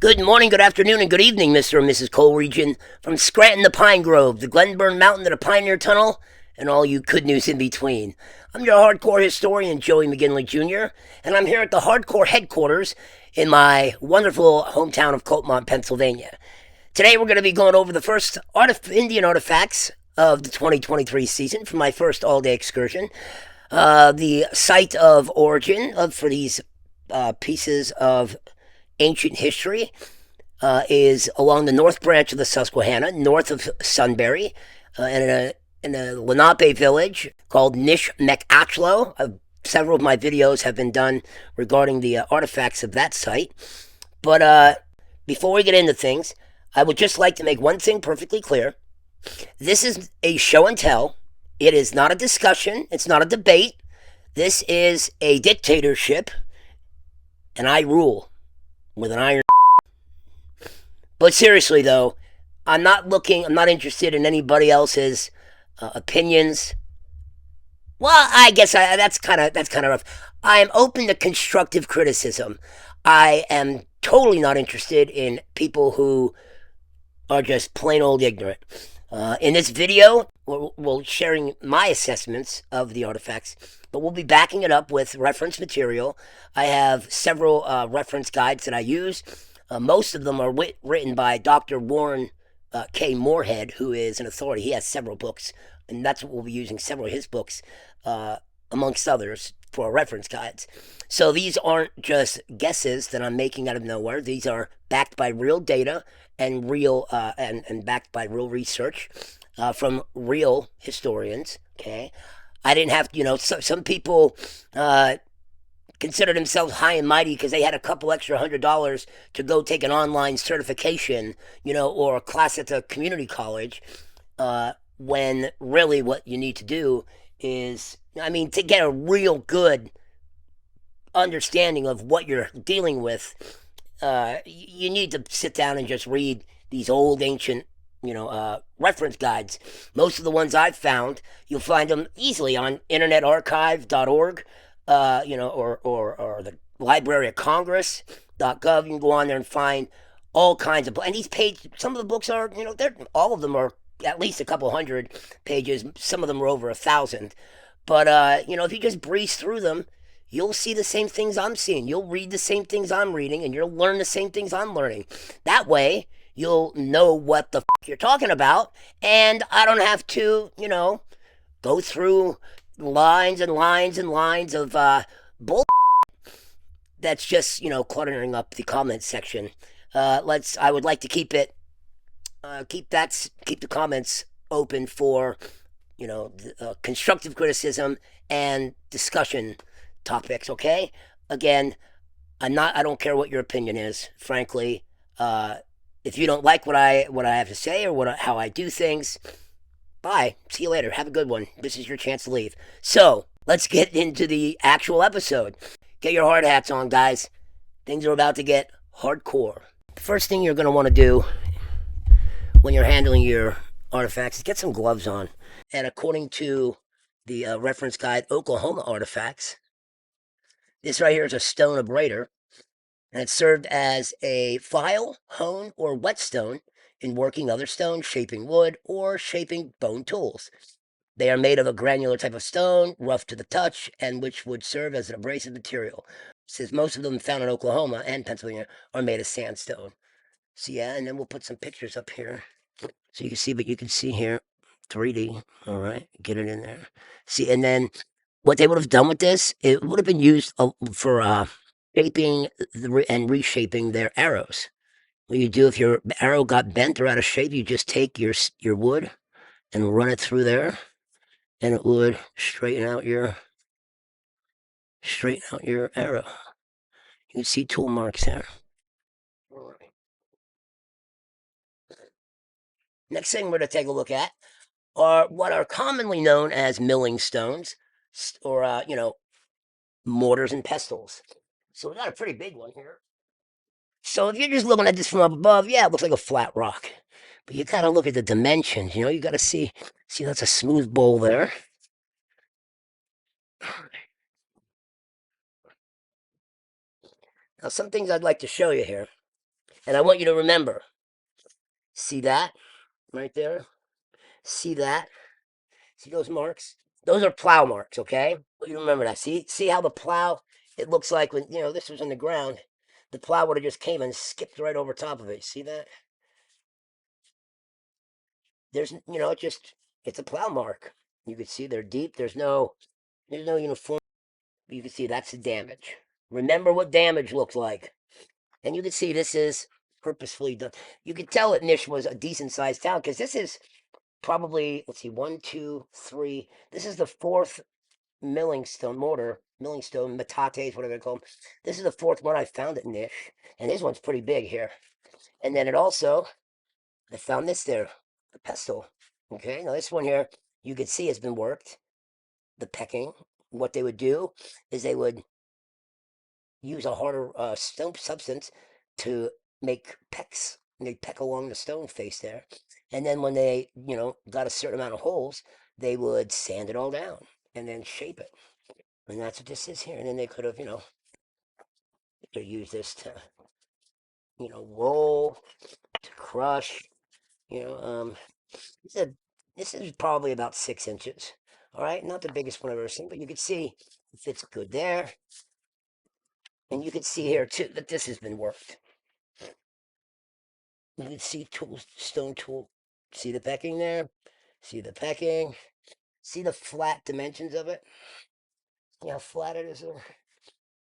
Good morning, good afternoon, and good evening, Mr. and Mrs. Coleridge, from Scranton to Pine Grove, the Glenburn Mountain to the Pioneer Tunnel, and all you good news in between. I'm your hardcore historian, Joey McGinley Jr., and I'm here at the hardcore headquarters in my wonderful hometown of Coltmont, Pennsylvania. Today we're going to be going over the first Indian artifacts of the 2023 season for my first all-day excursion. The site of origin for these pieces of ancient history is along the north branch of the Susquehanna, north of Sunbury, in a Lenape village called Nishmekachlo. Several of my videos have been done regarding the artifacts of that site. But before we get into things, I would just like to make one thing perfectly clear. This is a show and tell. It is not a discussion. It's not a debate. This is a dictatorship, and I rule with an iron. But seriously, though, I'm not interested in anybody else's opinions. Well, I guess that's kind of rough. I am open to constructive criticism. I am totally not interested in people who are just plain old ignorant. In this video, we're sharing my assessments of the artifacts, but we'll be backing it up with reference material. I have several reference guides that I use. Most of them are written by Dr. Warren K. Moorhead, who is an authority. He has several books, and that's what we'll be using, several of his books, amongst others, for our reference guides. So these aren't just guesses that I'm making out of nowhere. These are backed by real data and real and backed by real research from real historians. Okay, I didn't have some people consider themselves high and mighty because they had a couple extra $100 to go take an online certification, or a class at the community college. When really what you need to do is, to get a real good understanding of what you're dealing with, you need to sit down and just read these old ancient reference guides. Most of the ones I've found, you'll find them easily on internetarchive.org, or the Library of Congress.gov. You can go on there and find all kinds of, and these pages, some of the books are, all of them are at least a couple hundred pages. Some of them are over 1,000. But, if you just breeze through them, you'll see the same things I'm seeing. You'll read the same things I'm reading, and you'll learn the same things I'm learning. That way, you'll know what the you're talking about, and I don't have to, go through lines and lines and lines of bull that's just, cluttering up the comment section. I would like to keep the comments open for, constructive criticism and discussion topics, okay? Again, I don't care what your opinion is, frankly. If you don't like what I have to say or how I do things, bye. See you later. Have a good one. This is your chance to leave. So, let's get into the actual episode. Get your hard hats on, guys. Things are about to get hardcore. The first thing you're going to want to do when you're handling your artifacts is get some gloves on. And according to the reference guide, Oklahoma Artifacts, this right here is a stone abrader, and it served as a file, hone, or whetstone in working other stones, shaping wood, or shaping bone tools. They are made of a granular type of stone, rough to the touch, and which would serve as an abrasive material. Since most of them found in Oklahoma and Pennsylvania are made of sandstone. So yeah, and then we'll put some pictures up here so you can see, but you can see here 3D. All right, get it in there. See, and then what they would have done with this, it would have been used for shaping and reshaping their arrows. What you do if your arrow got bent or out of shape, you just take your wood and run it through there, and it would straighten out your arrow. You can see tool marks there. All right. Next thing we're going to take a look at are what are commonly known as milling stones, or mortars and pestles. So we got a pretty big one here. So if you're just looking at this from up above, yeah, it looks like a flat rock. But you gotta look at the dimensions, you gotta see that's a smooth bowl there. Now some things I'd like to show you here. And I want you to remember, see that right there? See that? See those marks? Those are plow marks, okay? You remember that. See how the plow, it looks like when, this was in the ground, the plow would have just came and skipped right over top of it. See that? There's, it just, it's a plow mark. You can see they're deep. There's no uniform. You can see that's the damage. Remember what damage looks like. And you can see this is purposefully done. You can tell that Nish was a decent sized town because this is probably, let's see, one, two, three. This is the fourth milling stone, metates, whatever they call them. This is the fourth one I found at Nish. And this one's pretty big here. And then I found this there, the pestle. Okay, now this one here, you can see has been worked. The pecking. What they would do is they would use a harder stone substance to make pecks. And they peck along the stone face there. And then when they, got a certain amount of holes, they would sand it all down and then shape it. And that's what this is here. And then they could have, to use this to, roll, to crush, you know, um, this is, this is probably about 6 inches. All right, not the biggest one I've ever seen, but you can see it fits good there. And you can see here too that this has been worked. You can see stone tool. See the pecking there? See the pecking? See the flat dimensions of it? See how flat it is there?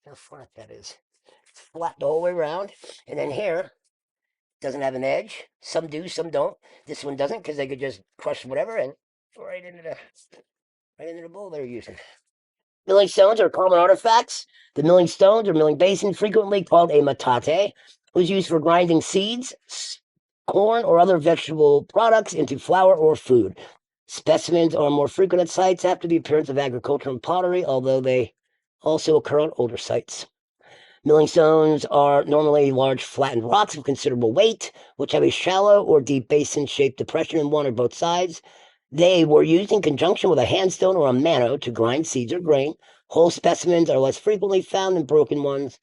How flat that is. It's flat the whole way around. And then here, doesn't have an edge. Some do, some don't. This one doesn't because they could just crush whatever and right into the bowl they're using. Milling stones are common artifacts. The milling stones or milling basin, frequently called a metate, was used for grinding seeds, corn, or other vegetable products into flour or food. Specimens are more frequent at sites after the appearance of agriculture and pottery, although they also occur on older sites. Milling stones are normally large flattened rocks of considerable weight, which have a shallow or deep basin-shaped depression in one or both sides. They were used in conjunction with a handstone or a mano to grind seeds or grain. Whole specimens are less frequently found than broken ones.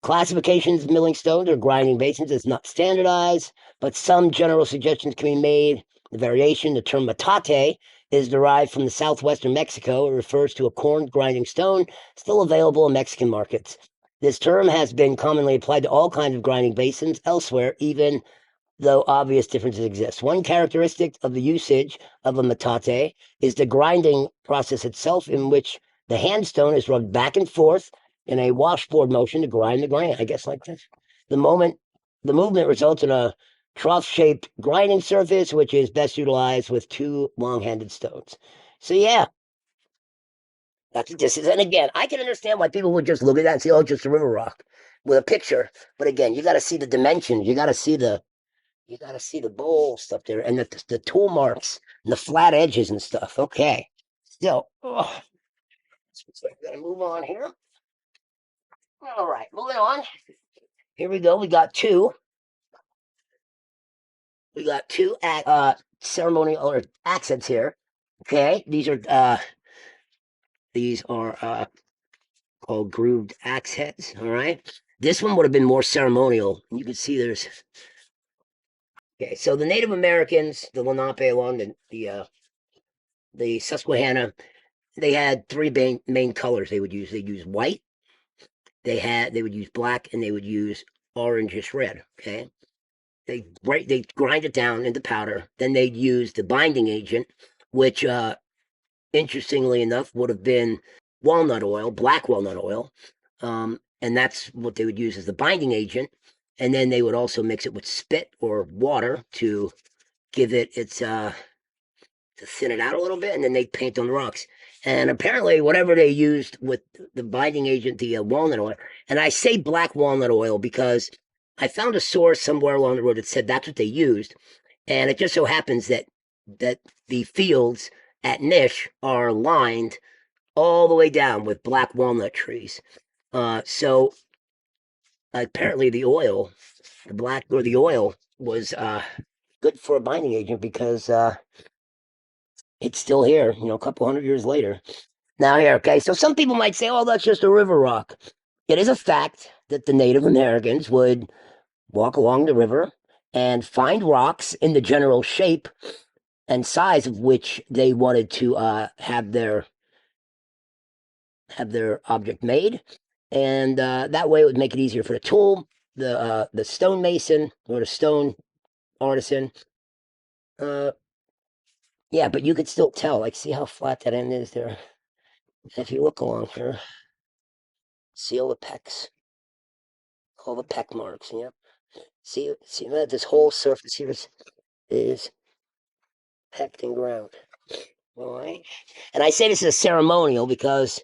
Classifications of milling stones or grinding basins is not standardized, but some general suggestions can be made. The variation, the term metate, is derived from the southwestern Mexico. It refers to a corn grinding stone still available in Mexican markets. This term has been commonly applied to all kinds of grinding basins elsewhere, even though obvious differences exist. One characteristic of the usage of a metate is the grinding process itself, in which the handstone is rubbed back and forth in a washboard motion to grind the grain, I guess like this. The movement results in a trough-shaped grinding surface, which is best utilized with two long-handed stones. So yeah, that's what this is. And again, I can understand why people would just look at that and say, oh, just a river rock with a picture. But again, you got to see the dimensions. You got to see the bowl stuff there and the tool marks and the flat edges and stuff. Okay. So, so we got to move on here. All right, moving on. Here we go. We got two. Ceremonial or accents here. Okay, these are called grooved axe heads. All right. This one would have been more ceremonial. You can see there's. Okay, so the Native Americans, the Lenape along the Susquehanna, they had three main colors they would use. They'd use white, they would use black, and they would use orangish red. Okay. They grind it down into powder. Then they'd use the binding agent, which interestingly enough would have been walnut oil, black walnut oil. And that's what they would use as the binding agent. And then they would also mix it with spit or water to give it its to thin it out a little bit, and then they paint on the rocks. And apparently, whatever they used with the binding agent, the walnut oil, and I say black walnut oil because I found a source somewhere along the road that said that's what they used, and it just so happens that the fields at Nish are lined all the way down with black walnut trees. So apparently the oil was good for a binding agent because it's still here, a couple hundred years later. Now here, okay, so some people might say, oh, that's just a river rock. It is a fact that the Native Americans would walk along the river and find rocks in the general shape and size of which they wanted to have their object made, and that way it would make it easier for the tool, the stonemason or the stone artisan. Uh, yeah, but you could still tell, like, see how flat that end is there. If you look along here, see all the pecks, all the peck marks. Yep. See that this whole surface here is pecked and ground. All right. And I say this is a ceremonial because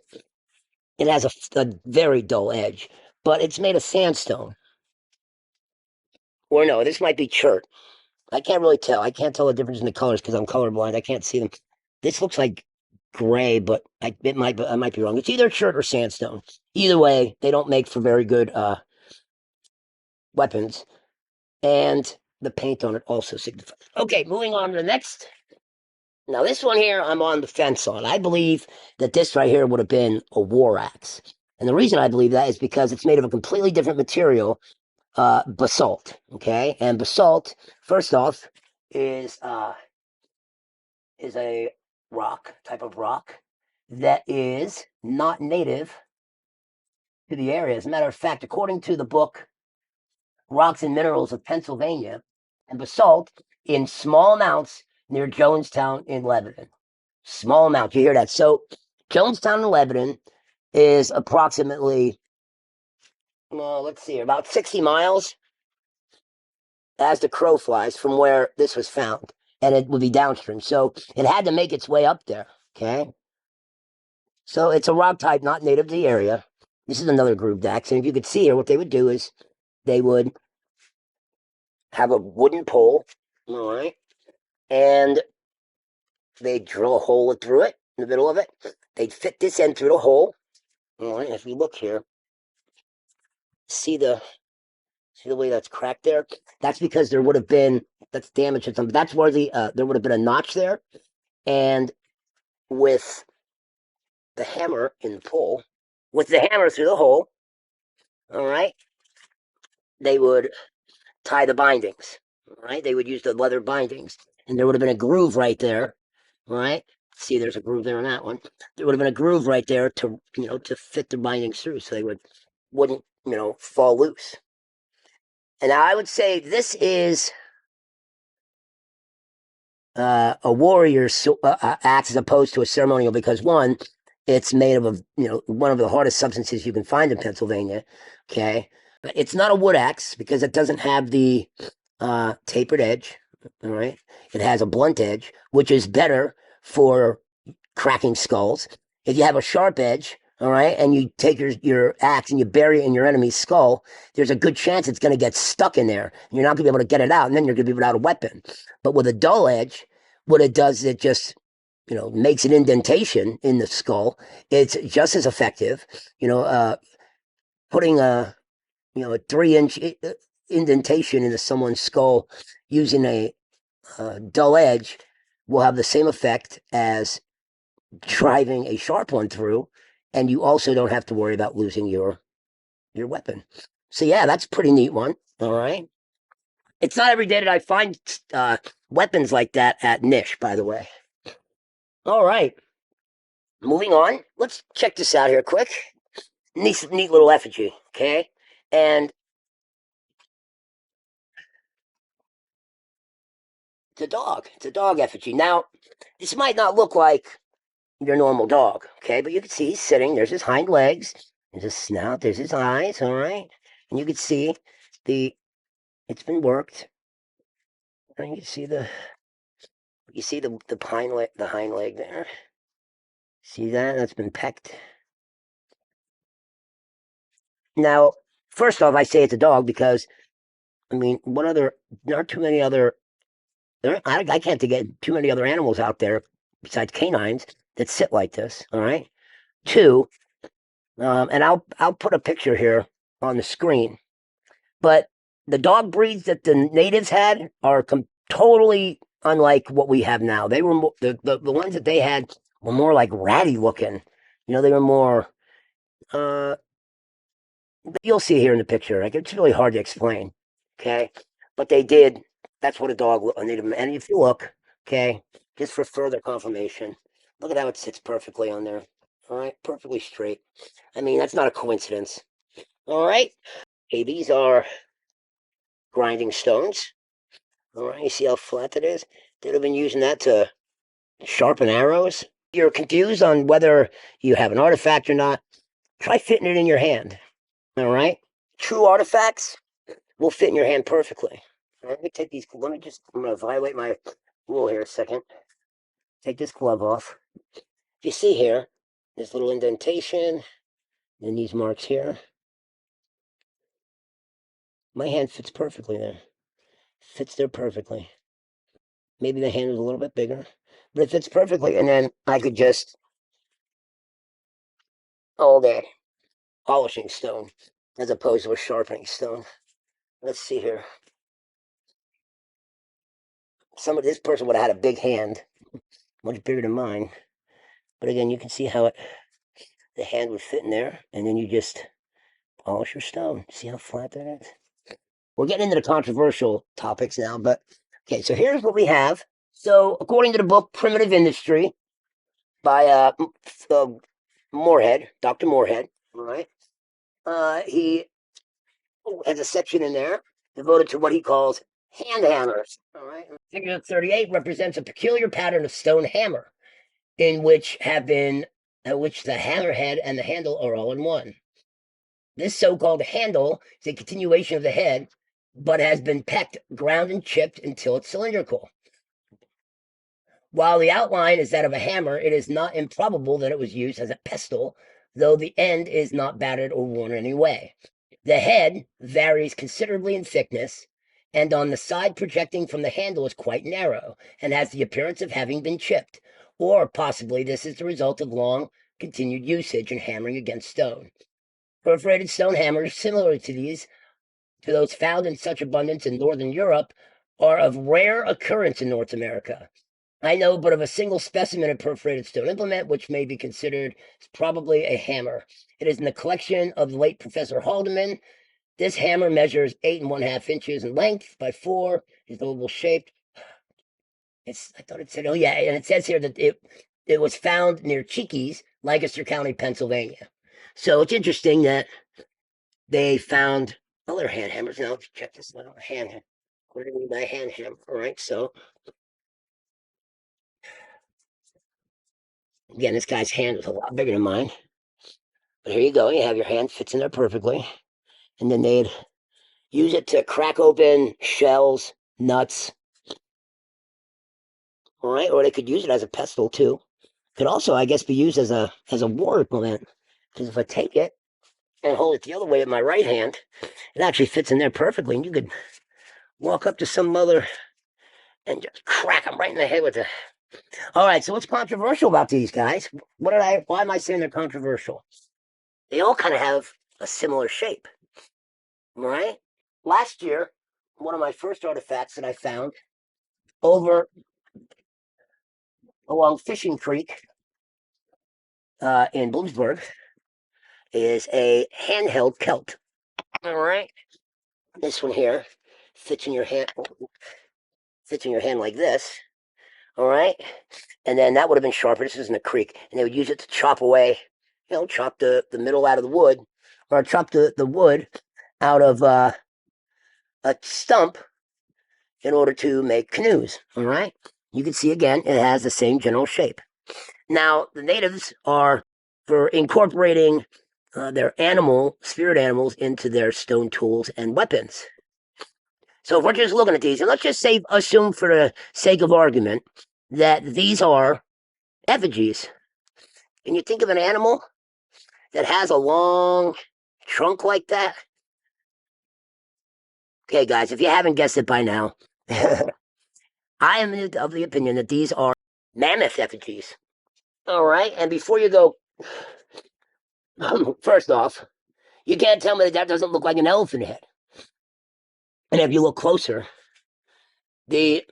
it has a very dull edge, but it's made of sandstone. Or no, this might be chert. I can't really tell. I can't tell the difference in the colors because I'm colorblind. I can't see them. This looks like gray, but I might be wrong. It's either chert or sandstone. Either way, they don't make for very good weapons, and the paint on it also signifies. Okay, moving on to the next. Now, this one here, I'm on the fence on. I believe that this right here would have been a war axe. And the reason I believe that is because it's made of a completely different material, basalt. Okay, and basalt, first off, is uh, is a type of rock that is not native to the area. As a matter of fact, according to the book Rocks and Minerals of Pennsylvania, and basalt in small amounts near Jonestown in Lebanon. Small amounts, you hear that? So Jonestown in Lebanon is approximately, well, let's see, about 60 miles as the crow flies from where this was found, and it would be downstream. So it had to make its way up there. Okay, so it's a rock type not native to the area. This is another grooved axe, and if you could see here, what they would do is they would have a wooden pole, all right, and they'd drill a hole through it in the middle of it. They'd fit this end through the hole. All right, if you look here, see the way that's cracked there? That's because there would have been that's damage or something. That's where there would have been a notch there, and with the hammer in the pole, with the hammer through the hole, all right, they would tie the bindings. All right, they would use the leather bindings, and there would have been a groove right there. All right, see, there's a groove there on that one. There would have been a groove right there to to fit the bindings through, so they wouldn't fall loose. And I would say this is a warrior axe as opposed to a ceremonial because one, it's made of one of the hardest substances you can find in Pennsylvania. Okay, but it's not a wood axe because it doesn't have the tapered edge. All right, it has a blunt edge, which is better for cracking skulls. If you have a sharp edge, all right, and you take your axe and you bury it in your enemy's skull, there's a good chance it's going to get stuck in there. And you're not going to be able to get it out, and then you're going to be without a weapon. But with a dull edge, what it does is it just makes an indentation in the skull. It's just as effective. Putting a 3-inch indentation into someone's skull using a dull edge will have the same effect as driving a sharp one through, and you also don't have to worry about losing your weapon. So yeah, that's a pretty neat one. All right. It's not every day that I find weapons like that at Niche, by the way. All right. Moving on. Let's check this out here quick. Neat little effigy, okay? And it's a dog. It's a dog effigy. Now, this might not look like your normal dog, okay? But you can see he's sitting. There's his hind legs. There's his snout. There's his eyes, all right? And you can see it's been worked. And you see the hind leg there. See that? That's been pecked. Now, first off, I say it's a dog because, I mean, there aren't too many other, I can't think of too many other animals out there besides canines that sit like this, all right? Two, and I'll put a picture here on the screen, but the dog breeds that the natives had are totally unlike what we have now. They were the ones that they had were more like ratty looking. They were more, you'll see here in the picture. Like, it's really hard to explain. Okay, but they did. That's what a dog will need. And if you look, okay, just for further confirmation, look at how it sits perfectly on there. All right, perfectly straight. I mean, that's not a coincidence. All right. Okay, these are grinding stones. All right, you see how flat that is? They'd have been using that to sharpen arrows. You're confused on whether you have an artifact or not. Try fitting it in your hand. All right. True artifacts will fit in your hand perfectly. All right, let me take these. Let me just. I'm going to violate my rule here a second. Take this glove off. You see here, this little indentation, and these marks here. My hand fits perfectly there. Fits there perfectly. Maybe the hand is a little bit bigger, but it fits perfectly. And then I could just all day polishing stone as opposed to a sharpening stone. Let's see here. This person would have had a big hand, much bigger than mine. But again, you can see how the hand would fit in there, and then you just polish your stone. See how flat that is? We're getting into the controversial topics now, but okay, so here's what we have. So, according to the book Primitive Industry by Moorhead, Dr. Moorhead, all right, he has a section in there devoted to what he calls hand hammers. All right, figure 38 represents a peculiar pattern of stone hammer, in which the hammerhead and the handle are all in one. This so-called handle is a continuation of the head, but has been pecked, ground, and chipped until it's cylindrical. While the outline is that of a hammer, it is not improbable that it was used as a pestle, though the end is not battered or worn in any way. The head varies considerably in thickness, and on the side projecting from the handle is quite narrow, and has the appearance of having been chipped, or possibly this is the result of long continued usage and hammering against stone. Perforated stone hammers, similar to those found in such abundance in northern Europe, are of rare occurrence in North America. I know but of a single specimen of perforated stone implement, which may be considered as probably a hammer. It is in the collection of the late Professor Haldeman. This hammer measures 8 1/2 inches in length by 4, is oval shaped. I thought it said, oh yeah, and it says here that it was found near Cheekies, Lancaster County, Pennsylvania. So it's interesting that they found other hand hammers. Now let's check this out. Hand hammer. What do you mean by hand hammer? All right, so again, this guy's hand was a lot bigger than mine. But here you go. You have your hand fits in there perfectly. And then they'd use it to crack open shells, nuts. All right, or they could use it as a pestle too. Could also, I guess, be used as a war implement. Because if I take it and hold it the other way with my right hand, it actually fits in there perfectly. And you could walk up to some mother and just crack them right in the head with it. All right, so what's controversial about these guys? Why am I saying they're controversial? They all kind of have a similar shape, right? Last year, one of my first artifacts that I found over along Fishing Creek in Bloomsburg is a handheld Celt. All right, this one here fits in your hand, like this. All right, and then that would have been sharper. This is in the creek, and they would use it to chop away, chop the middle out of the wood, or chop the wood out of a stump in order to make canoes. All right, you can see again, it has the same general shape. Now, the natives are for incorporating their spirit animals into their stone tools and weapons. So if we're just looking at these, and let's just assume for the sake of argument that these are effigies. Can you think of an animal that has a long trunk like that? Okay, guys, if you haven't guessed it by now, I am of the opinion that these are mammoth effigies. All right, and before you go, first off, you can't tell me that doesn't look like an elephant head. And if you look closer, the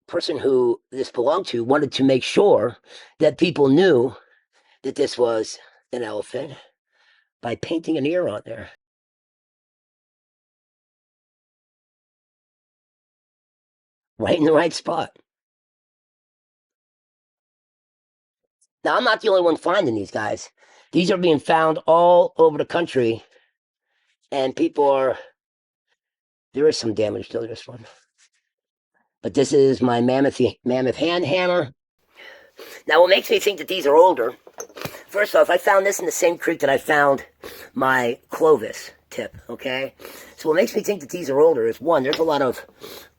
person who this belonged to wanted to make sure that people knew that this was an elephant by painting an ear on there. right in the right spot. Now, I'm not the only one finding these guys. These are being found all over the country, and people are. There is some damage to this one. But this is my mammoth hand hammer. Now, what makes me think that these are older, first off, I found this in the same creek that I found my Clovis tip, okay? So what makes me think that these are older is, one, there's a lot of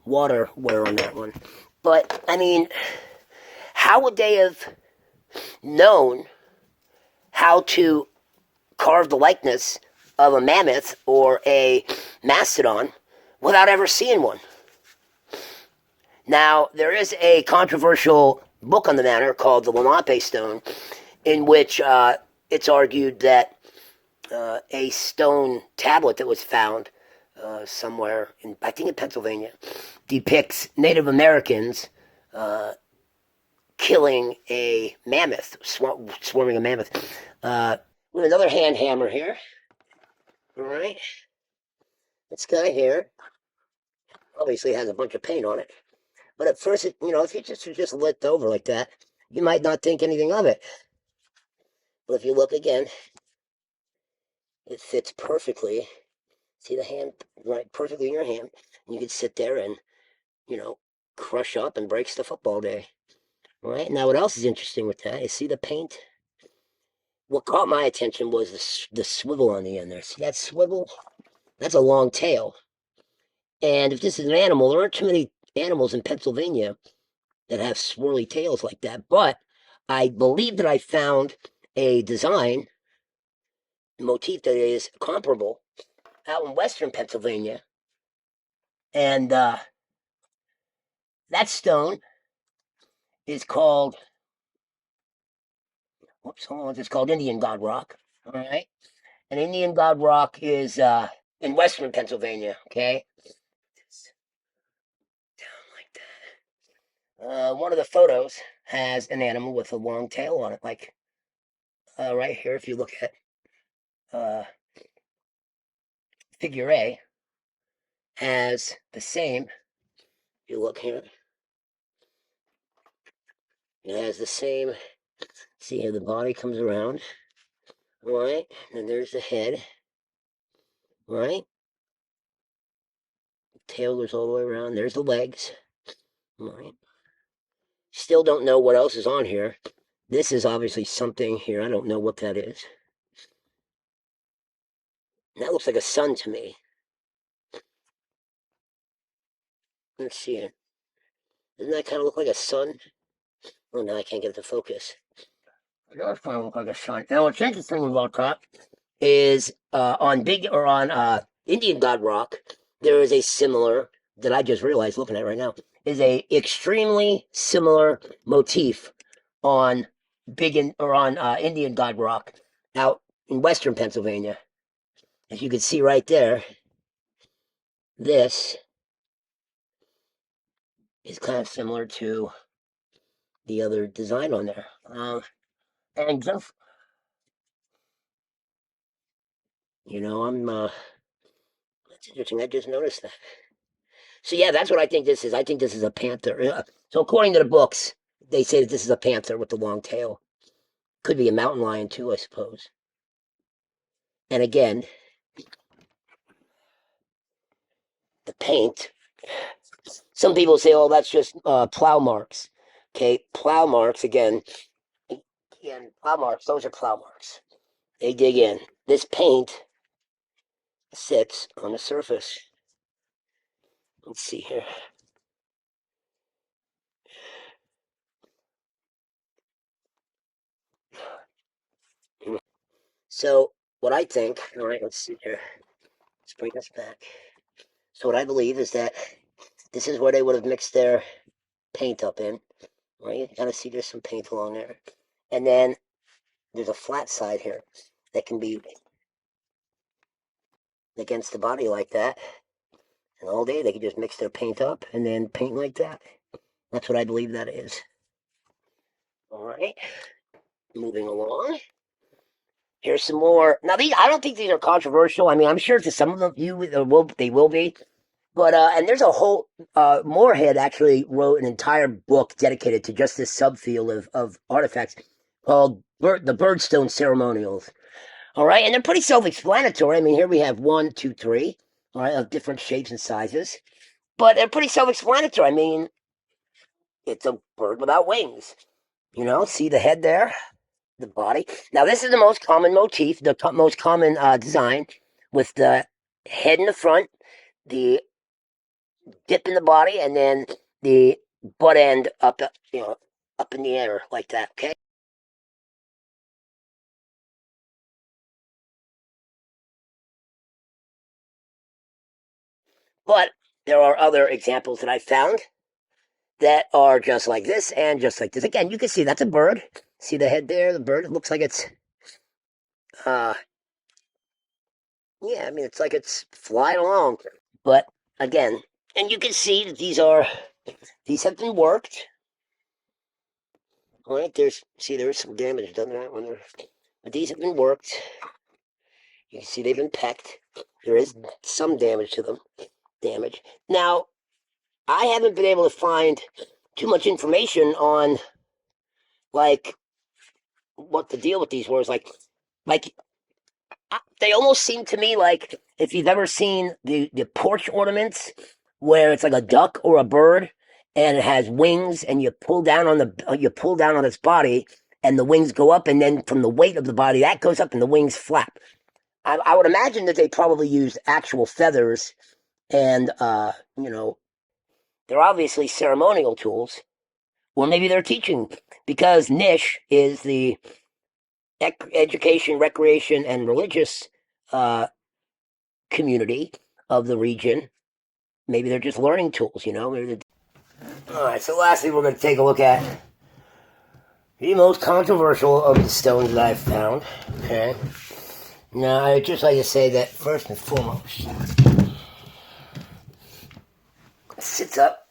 water wear on that one. But, I mean, how would they have known how to carve the likeness of a mammoth or a mastodon without ever seeing one? Now, there is a controversial book on the matter called the Lenape Stone, in which it's argued that a stone tablet that was found somewhere, I think in Pennsylvania, depicts Native Americans killing a mammoth, swarming a mammoth. With another hand hammer here. All right. This guy here obviously has a bunch of paint on it. But at first, if you just lit over like that, you might not think anything of it. But if you look again, it fits perfectly. See the hand right perfectly in your hand. And you can sit there and, crush up and break stuff up all day. All right. Now, what else is interesting with that? You see the paint? What caught my attention was the swivel on the end there. See that swivel? That's a long tail. And if this is an animal, there aren't too many animals in Pennsylvania that have swirly tails like that. But I believe that I found a design motif that is comparable out in western Pennsylvania. And that stone is called, it's called Indian God Rock. All right. And Indian God Rock is in western Pennsylvania. Okay. Down like that. One of the photos has an animal with a long tail on it, like right here. If you look at figure A, has the same. If you look here, it has the same. See how the body comes around, right? And there's the head, right? Tail goes all the way around. There's the legs, right? Still don't know what else is on here. This is obviously something here. I don't know what that is. That looks like a sun to me. Let's see it. Doesn't that kind of look like a sun? Oh, no, I can't get it to focus. It does kind of look like a sun. Now, what's interesting about that is on Indian God Rock, there is a similar, that I just realized looking at right now, is a extremely similar motif on Indian God Rock out in western Pennsylvania. As you can see right there, this is kind of similar to the other design on there. And just, that's interesting. I just noticed that. So yeah, that's what I think this is. I think this is a panther. So according to the books, they say that this is a panther with the long tail. Could be a mountain lion too, I suppose. And again, the paint. Some people say, "Oh, that's just plow marks." Okay, plow marks again. Again, plow marks. Those are plow marks. They dig in. This paint sits on the surface. Let's see here. So what I think, all right, let's see here. Let's bring this back. So what I believe is that this is where they would have mixed their paint up in. Right, you gotta see there's some paint along there. And then there's a flat side here that can be against the body like that. And all day they can just mix their paint up and then paint like that. That's what I believe that is. All right, moving along. Here's some more. Now these, I don't think these are controversial. I mean, I'm sure to some of them they will be. But and there's a whole Moorhead actually wrote an entire book dedicated to just this subfield of artifacts called the Birdstone Ceremonials. All right, and they're pretty self-explanatory. I mean, here we have one, two, three, all right, of different shapes and sizes, but they're pretty self-explanatory. I mean, it's a bird without wings. You know, see the head there, the body. Now, this is the most common motif, the most common design, with the head in the front, the dip in the body, and then the butt end up, up in the air like that. Okay. But there are other examples that I found that are just like this and just like this. Again, you can see that's a bird. See the head there, the bird. It looks like it's, uh, yeah. I mean, it's like it's flying along. But again, and you can see that these have been worked. All right, there's some damage done to that one there. But these have been worked. You can see they've been pecked. There is some damage to them. Damage. Now, I haven't been able to find too much information on like what the deal with these were. Like they almost seem to me like if you've ever seen the porch ornaments where it's like a duck or a bird and it has wings and you pull down on its body and the wings go up and then from the weight of the body that goes up and the wings flap. I would imagine that they probably used actual feathers and they're obviously ceremonial tools. Or maybe they're teaching because Nish is the education, recreation, and religious uh, community of the region. Maybe they're just learning tools, you know. All right. So lastly, we're going to take a look at the most controversial of the stones that I've found. Okay. Now, I'd just like to say that first and foremost, it sits up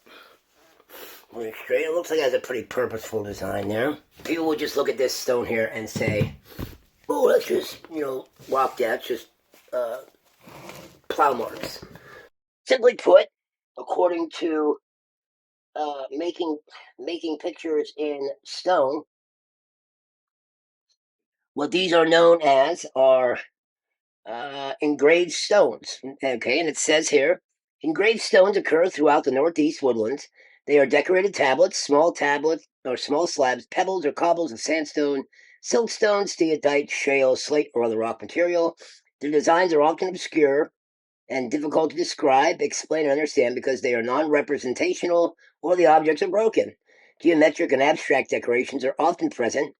really straight. It looks like it has a pretty purposeful design there. People would just look at this stone here and say, "Oh, that's just walk down. It's just plow marks." Simply put, according to making pictures in stone, what these are known as are engraved stones. Okay, and it says here, engraved stones occur throughout the northeast woodlands. They are decorated tablets, or small slabs, pebbles or cobbles of sandstone, siltstone, steatite, shale, slate, or other rock material. Their designs are often obscure and difficult to describe, explain, and understand because they are non-representational or the objects are broken. Geometric and abstract decorations are often present,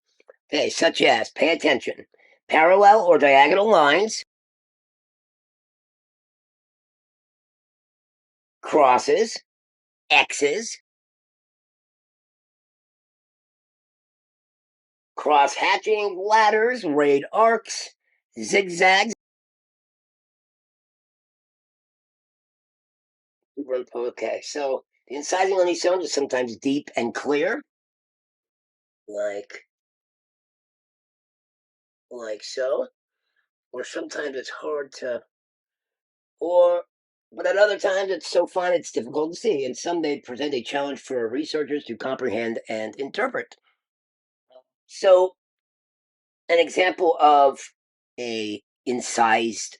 okay, such as, pay attention, parallel or diagonal lines, crosses, X's, cross-hatching, ladders, rayed arcs, zigzags. Okay, so the incising on these stones is sometimes deep and clear, like so, or sometimes it's hard to, or but at other times it's so fine it's difficult to see, and some may present a challenge for researchers to comprehend and interpret. So, an example of a incised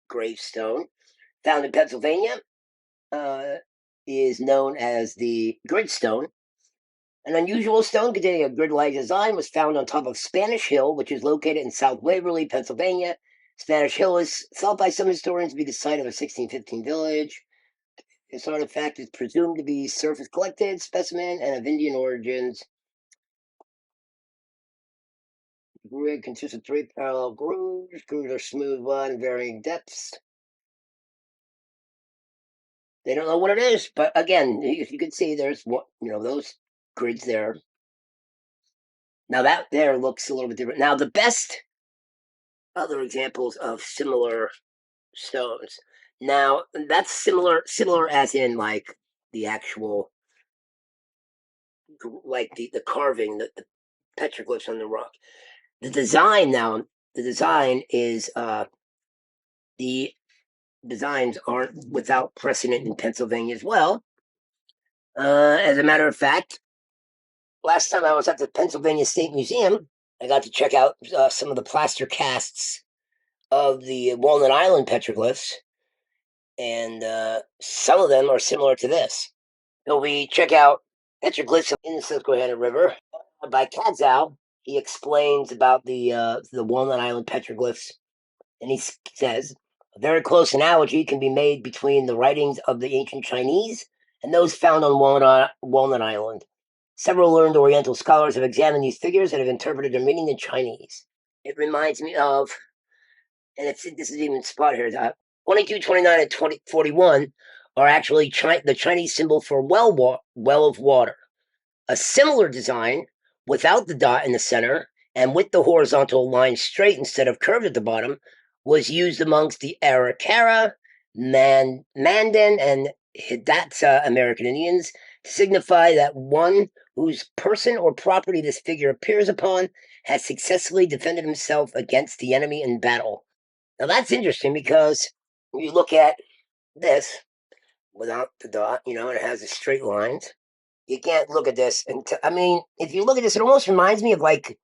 gravestone found in Pennsylvania uh, is known as the gridstone. An unusual stone containing a grid-like design was found on top of Spanish Hill, which is located in South Waverly, Pennsylvania. Spanish Hill is thought by some historians to be the site of a 1615 village. This artifact is presumed to be surface collected specimen and of Indian origins. The grid consists of three parallel grooves. Grooves are smooth one, varying depths. They don't know what it is, but again, if you can see, there's those grids there. Now that there looks a little bit different. Now the best other examples of similar stones. Now that's similar as in like the actual, like the carving, the petroglyphs on the rock. The design is the designs aren't without precedent in Pennsylvania as well. As a matter of fact, last time I was at the Pennsylvania State Museum, I got to check out some of the plaster casts of the Walnut Island petroglyphs, and some of them are similar to this. So we check out petroglyphs in the Susquehanna River by Kadzow. He explains about the Walnut Island petroglyphs, and he says a very close analogy can be made between the writings of the ancient Chinese and those found on Walnut Island. Several learned Oriental scholars have examined these figures and have interpreted their meaning in Chinese. It reminds me of, and this is even spot here, 22, 29, and 41 are actually the Chinese symbol for well of water. A similar design, without the dot in the center and with the horizontal line straight instead of curved at the bottom, was used amongst the Arikara, Mandan, and Hidatsa American Indians to signify that one whose person or property this figure appears upon has successfully defended himself against the enemy in battle. Now that's interesting because you look at this without the dot, it has the straight lines. You can't look at this I mean, if you look at this, it almost reminds me of like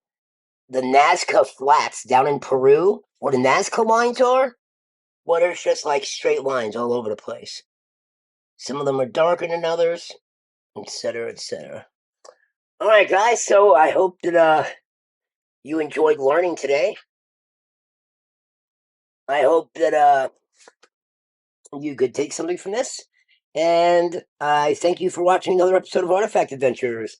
the Nazca Flats down in Peru, where the Nazca lines are, where there's just like straight lines all over the place. Some of them are darker than others, etc., etc. All right, guys. So I hope that you enjoyed learning today. I hope that you could take something from this. And I thank you for watching another episode of Artifact Adventures.